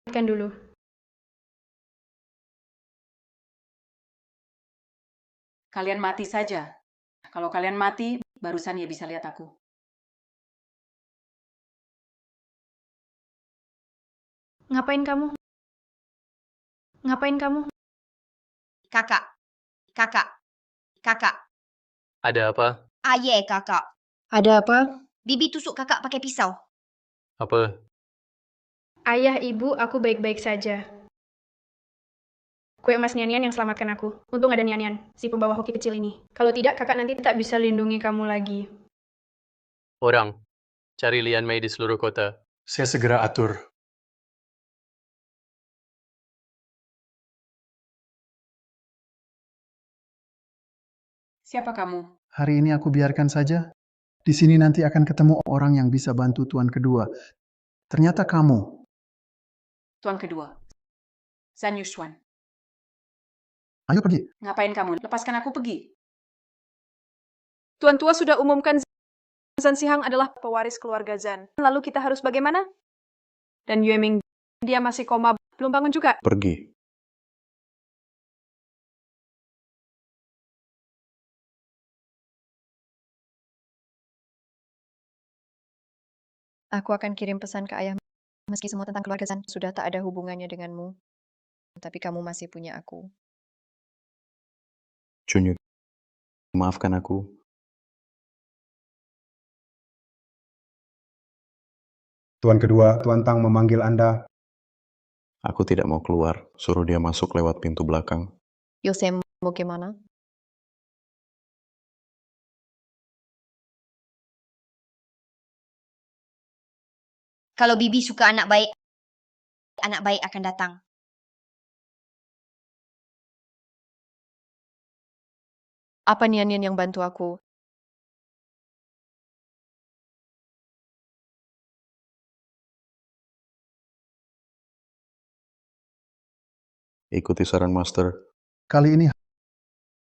selamatkan dulu. Kalian mati saja. Kalau kalian mati, barusan ia bisa lihat aku. Ngapain kamu? Ngapain kamu? Kakak, kakak, kakak. Ada apa? Aye, kakak. Ada apa? Bibi tusuk kakak pakai pisau. Apa? Ayah, ibu, aku baik-baik saja. Kue emas Nian-Nian yang selamatkan aku. Untung ada Nian-Nian, si pembawa hoki kecil ini. Kalau tidak, kakak nanti tak bisa lindungi kamu lagi. Orang. Cari Lian Mei di seluruh kota. Saya segera atur. Siapa kamu? Hari ini aku biarkan saja. Di sini nanti akan ketemu orang yang bisa bantu tuan kedua. Ternyata kamu. Tuan kedua. Zhan Yuxuan. Ayo pergi. Ngapain kamu? Lepaskan aku pergi. Tuan tua sudah umumkan Zhan Sihang adalah pewaris keluarga Zhan. Lalu kita harus bagaimana? Dan Yue Ming, dia masih koma, belum bangun juga. Pergi. Aku akan kirim pesan ke ayah, meski semua tentang keluarga Zhan sudah tak ada hubungannya denganmu. Tapi kamu masih punya aku. Chunyu, maafkan aku. Tuan kedua, Tuan Tang memanggil Anda. Aku tidak mau keluar. Suruh dia masuk lewat pintu belakang. Yose, mau gimana? Kalau Bibi suka anak baik akan datang. Apa Nian-Nian yang bantu aku? Ikuti saran Master. Kali ini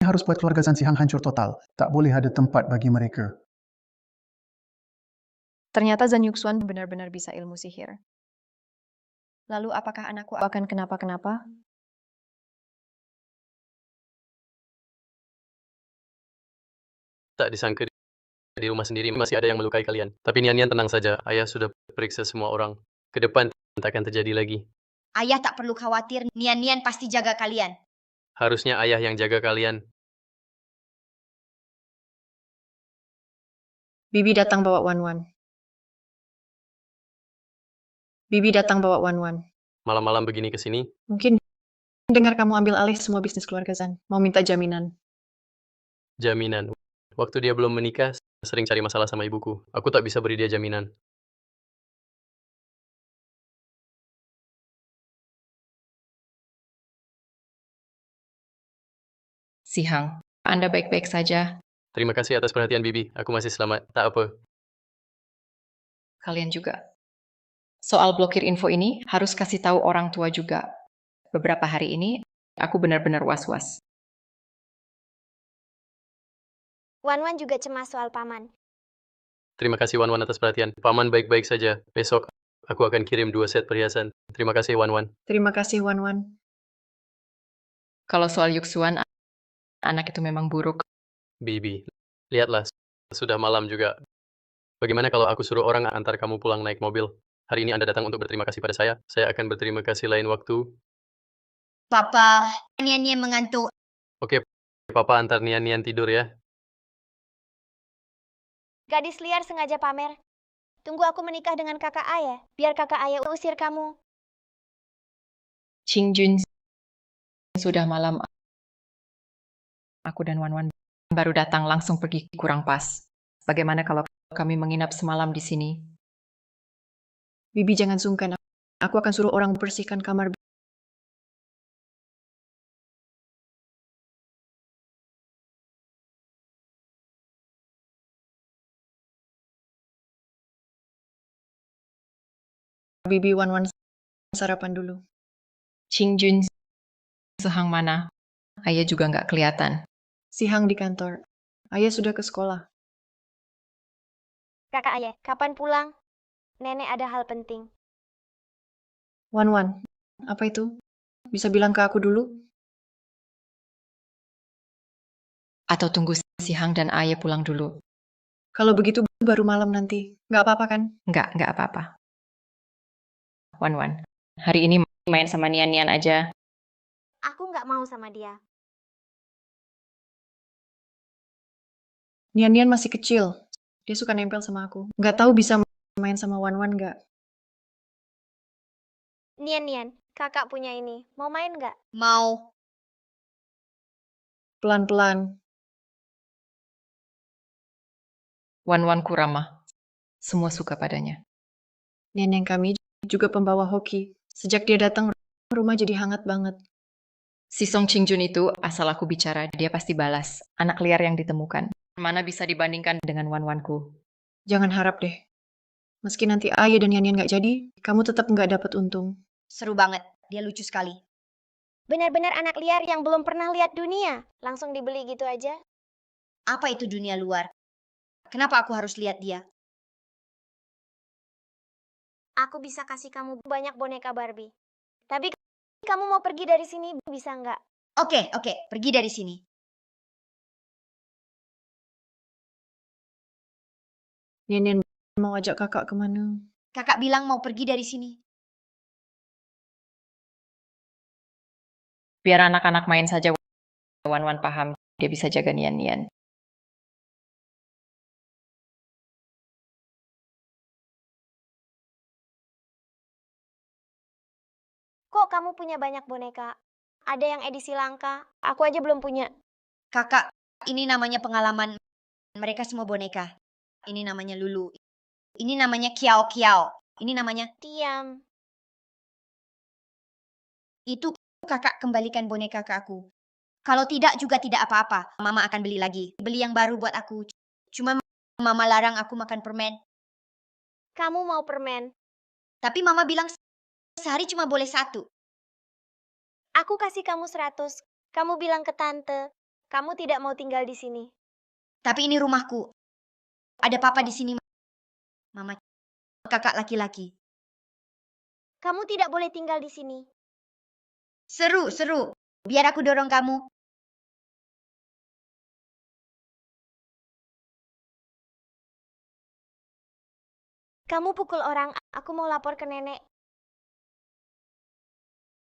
harus buat keluarga Zhan Sihang hancur total. Tak boleh ada tempat bagi mereka. Ternyata Zhan Yuxuan benar-benar bisa ilmu sihir. Lalu apakah anakku akan kenapa-kenapa? Tak disangka di rumah sendiri masih ada yang melukai kalian. Tapi Nian-Nian tenang saja. Ayah sudah periksa semua orang. Ke depan tak akan terjadi lagi. Ayah tak perlu khawatir, Nian-Nian pasti jaga kalian. Harusnya ayah yang jaga kalian. Bibi datang bawa Wan-Wan. Bibi datang bawa Wan-Wan. Malam-malam begini ke sini. Mungkin dengar kamu ambil alih semua bisnis keluarga Zhan. Mau minta jaminan. Jaminan. Waktu dia belum menikah, sering cari masalah sama ibuku. Aku tak bisa beri dia jaminan. Sihang, Anda baik-baik saja. Terima kasih atas perhatian Bibi. Aku masih selamat. Tak apa. Kalian juga. Soal blokir info ini, harus kasih tahu orang tua juga. Beberapa hari ini, aku benar-benar was-was. Wan-Wan juga cemas soal paman. Terima kasih Wan-Wan atas perhatian. Paman baik-baik saja. Besok aku akan kirim 2 set perhiasan. Terima kasih Wan-Wan. Terima kasih, Wan-Wan. Kalau soal Yuxuan, anak itu memang buruk. Bibi, lihatlah. Sudah malam juga. Bagaimana kalau aku suruh orang antar kamu pulang naik mobil? Hari ini Anda datang untuk berterima kasih pada saya. Saya akan berterima kasih lain waktu. Papa, Nian-Nian mengantuk. Oke, Papa antar Nian-Nian tidur ya. Gadis liar sengaja pamer. Tunggu aku menikah dengan kakak ayah, biar kakak ayah usir kamu. Qingjun, sudah malam. Aku dan Wan-Wan baru datang langsung pergi kurang pas. Bagaimana kalau kami menginap semalam di sini? Bibi jangan sungkan. Aku akan suruh orang membersihkan kamar. Bibi Wan-Wan sarapan dulu. Qingjun, Sihang mana? Ayah juga nggak kelihatan. Sihang di kantor. Ayah sudah ke sekolah. Kakak ayah, kapan pulang? Nenek ada hal penting. Wan Wan, apa itu? Bisa bilang ke aku dulu? Atau tunggu si Hang dan Aye pulang dulu? Kalau begitu baru malam nanti. Nggak apa-apa kan? Nggak apa-apa. Wan Wan, hari ini main sama Nian Nian aja. Aku nggak mau sama dia. Nian Nian masih kecil. Dia suka nempel sama aku. Nggak tahu bisa main sama Wan Wan nggak? Nian, kakak punya ini. Mau main nggak? Mau. Pelan-pelan. Wan Wan Kurama. Semua suka padanya. Nenek kami juga pembawa hoki. Sejak dia datang, rumah jadi hangat banget. Si Song Qingjun itu, asal aku bicara, dia pasti balas. Anak liar yang ditemukan. Mana bisa dibandingkan dengan Wan Wanku? Jangan harap deh. Meski nanti Ayah dan Yan Yan nggak jadi, kamu tetap nggak dapat untung. Seru banget. Dia lucu sekali. Benar-benar anak liar yang belum pernah lihat dunia. Langsung dibeli gitu aja. Apa itu dunia luar? Kenapa aku harus lihat dia? Aku bisa kasih kamu banyak boneka Barbie. Tapi kamu mau pergi dari sini bisa nggak? Oke, pergi dari sini. Yan Yan mau ajak kakak kemana? Kakak bilang mau pergi dari sini. Biar anak-anak main saja. Wan Wan paham, dia bisa jaga Nian Nian. Kok kamu punya banyak boneka? Ada yang edisi langka. Aku aja belum punya. Kakak, ini namanya pengalaman. Mereka semua boneka. Ini namanya Lulu. Ini namanya Kiao Kiao. Ini namanya... Diam. Itu kakak kembalikan boneka ke aku. Kalau tidak juga tidak apa-apa. Mama akan beli lagi. Beli yang baru buat aku. Cuma mama larang aku makan permen. Kamu mau permen? Tapi mama bilang sehari cuma boleh 1. Aku kasih kamu 100. Kamu bilang ke tante, kamu tidak mau tinggal di sini. Tapi ini rumahku. Ada papa di sini. Mama, kakak laki-laki. Kamu tidak boleh tinggal di sini. Seru. Biar aku dorong kamu. Kamu pukul orang, aku mau lapor ke nenek.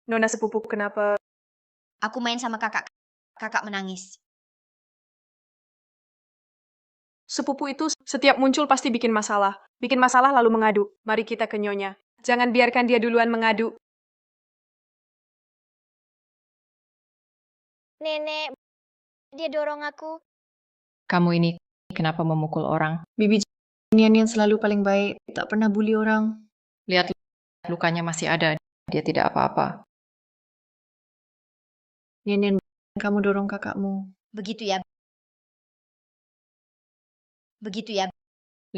Nona sepupu kenapa? Aku main sama kakak. Kakak menangis. Sepupu itu setiap muncul pasti bikin masalah. Bikin masalah lalu mengadu. Mari kita ke Nyonya. Jangan biarkan dia duluan mengadu. Nenek, dia dorong aku. Kamu ini kenapa memukul orang? Bibi Nian Nian selalu paling baik, tak pernah bully orang. Lihat, lukanya masih ada. Dia tidak apa-apa. Nian Nian, kamu dorong kakakmu. Begitu ya.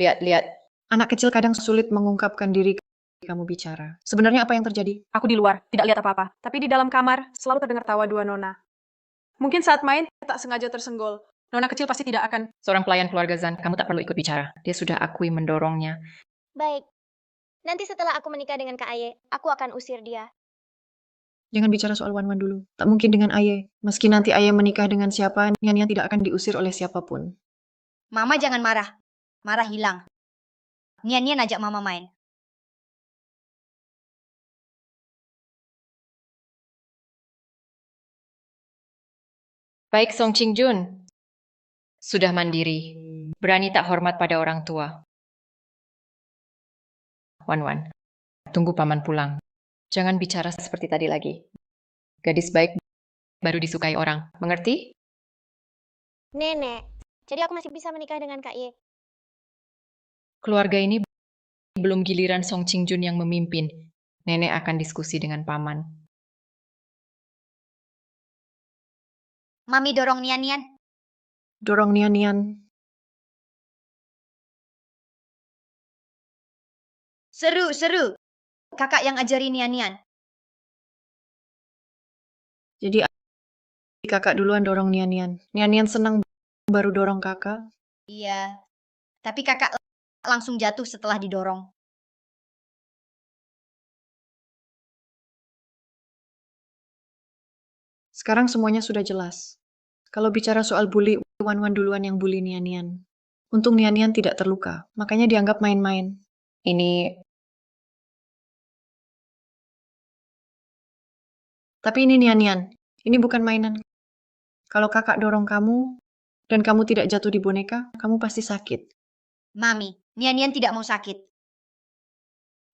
Lihat. Anak kecil kadang sulit mengungkapkan diri kamu bicara. Sebenarnya apa yang terjadi? Aku di luar, tidak lihat apa-apa. Tapi di dalam kamar, selalu terdengar tawa dua Nona. Mungkin saat main, tak sengaja tersenggol. Nona kecil pasti tidak akan. Seorang pelayan keluarga Zan, kamu tak perlu ikut bicara. Dia sudah akui mendorongnya. Baik. Nanti setelah aku menikah dengan Kak Aye, aku akan usir dia. Jangan bicara soal Wan Wan dulu. Tak mungkin dengan Aye. Meski nanti Aye menikah dengan siapa, Nian Nian tidak akan diusir oleh siapapun. Mama jangan marah. Marah hilang. Nian ajak mama main. Baik Song Qingjun. Sudah mandiri. Berani tak hormat pada orang tua. Wan Wan, tunggu paman pulang. Jangan bicara seperti tadi lagi. Gadis baik baru disukai orang. Mengerti? Nenek, jadi aku masih bisa menikah dengan Kak Ye. Keluarga ini belum giliran Song Qingjun yang memimpin. Nenek akan diskusi dengan paman. Mami dorong Nian. Dorong Nian Nian. Seru. Kakak yang ajarin Nian. Jadi kakak duluan dorong Nian Nian. Nian Nian senang baru dorong kakak. Iya. Tapi kakak langsung jatuh setelah didorong. Sekarang semuanya sudah jelas. Kalau bicara soal bully, Wan duluan yang bully Nian. Untung Nian tidak terluka, makanya dianggap main-main. Tapi ini Nian, ini bukan mainan. Kalau kakak dorong kamu, dan kamu tidak jatuh di boneka, kamu pasti sakit. Mami, Nian tidak mau sakit.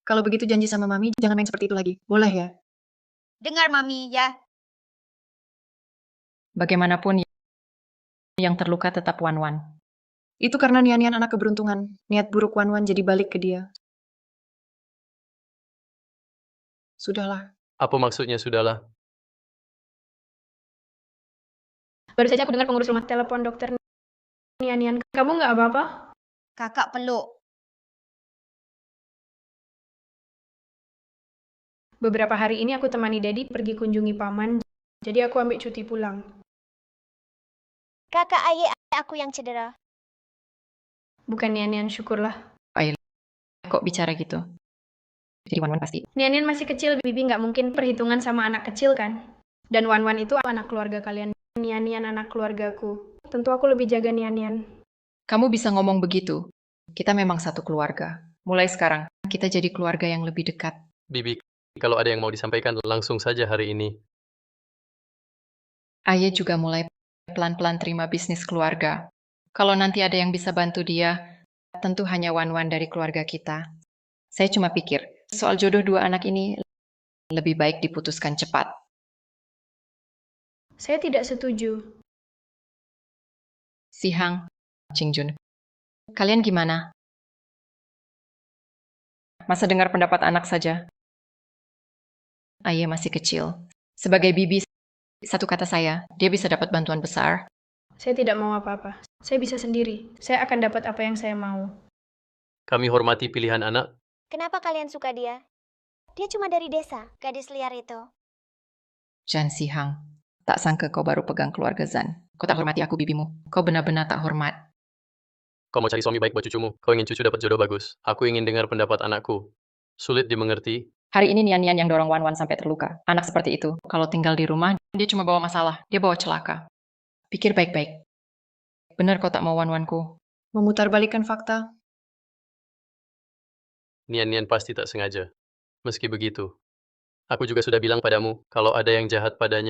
Kalau begitu janji sama Mami, jangan main seperti itu lagi. Boleh ya? Dengar Mami, ya. Bagaimanapun, yang terluka tetap Wan. Itu karena Nian anak keberuntungan. Niat buruk Wan jadi balik ke dia. Sudahlah. Apa maksudnya sudahlah? Baru saja aku dengar pengurus rumah telepon dokter Nian. Kamu nggak apa-apa? Kakak peluk. Beberapa hari ini aku temani Daddy pergi kunjungi paman, jadi aku ambil cuti pulang. Kakak Aye, aku yang cedera. Bukan Nian, syukurlah. Kok bicara gitu? Jadi Wan pasti. Nian masih kecil, Bibi nggak mungkin perhitungan sama anak kecil kan? Dan Wan itu anak keluarga kalian. Nian anak keluargaku. Tentu aku lebih jaga Nian. Kamu bisa ngomong begitu. Kita memang satu keluarga. Mulai sekarang, kita jadi keluarga yang lebih dekat. Bibi, kalau ada yang mau disampaikan langsung saja hari ini. Aye juga mulai pelan-pelan terima bisnis keluarga. Kalau nanti ada yang bisa bantu dia, tentu hanya Wan dari keluarga kita. Saya cuma pikir, soal jodoh dua anak ini lebih baik diputuskan cepat. Saya tidak setuju. Si Hang, Qingjun, kalian gimana? Masa dengar pendapat anak saja? Aye masih kecil. Sebagai bibi, satu kata saya, dia bisa dapat bantuan besar. Saya tidak mau apa-apa. Saya bisa sendiri. Saya akan dapat apa yang saya mau. Kami hormati pilihan anak. Kenapa kalian suka dia? Dia cuma dari desa, gadis liar itu. Jan Si Hang, tak sangka kau baru pegang keluarga Zan. Kau tak hormati aku, bibimu. Kau benar-benar tak hormat. Kau mau cari suami baik buat cucumu. Kau ingin cucu dapat jodoh bagus. Aku ingin dengar pendapat anakku. Sulit dimengerti. Hari ini Nian yang dorong Wan sampai terluka. Anak seperti itu, kalau tinggal di rumah, dia cuma bawa masalah. Dia bawa celaka. Pikir baik-baik. Benar kau tak mau Wanku. Memutarbalikkan fakta. Nian pasti tak sengaja. Meski begitu, aku juga sudah bilang padamu, kalau ada yang jahat padanya,